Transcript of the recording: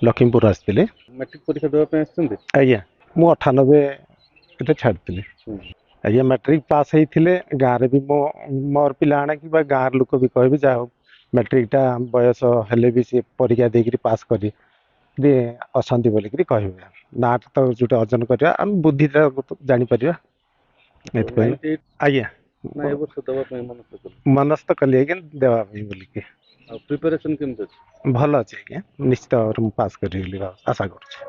ଲକ୍ଷ୍ମୀପୁର ଆସିଥିଲି। ମ୍ୟାଟ୍ରିକ ପରୀକ୍ଷା ଦେବା ପାଇଁ ଆସିଛନ୍ତି? ଆଜ୍ଞା ମୁଁ 98 ଛାଡ଼ିଥିଲି। ଆଜ୍ଞା ମ୍ୟାଟ୍ରିକ ପାସ୍ ହେଇଥିଲେ ଗାଁରେ ବି ମୋର ପିଲାମାନେ କିମ୍ବା ଗାଁର ଲୋକ ବି କହିବେ ଯାହା ହଉ ମ୍ୟାଟ୍ରିକଟା ବୟସ ହେଲେ ବି ସେ ପରୀକ୍ଷା ଦେଇକିରି ପାସ୍ କରି ଅଛନ୍ତି ବୋଲିକିରି କହିବେ। ନାଁଟା ତ ଯୋଉଟା ଅର୍ଜନ କରିବା ଆମେ ବୁଦ୍ଧିଟା ଜାଣିପାରିବା ଏଥିପାଇଁ। 98 ଆଜ୍ଞା ନା ଏ ବର୍ଷ ଦେବା ପାଇଁ ମନସ୍ଥ କଲେ? ମନସ୍ଥ କଲି ଆଜ୍ଞା ଦେବା ପାଇଁ ବୋଲିକି। ଆଉ ପ୍ରିପାରେସନ କେମିତି ଅଛି? ଭଲ ଅଛି ଆଜ୍ଞା, ନିଶ୍ଚିତ ଭାବରେ ମୁଁ ପାସ୍ କରିବି ବୋଲି ଆଶା କରୁଛି।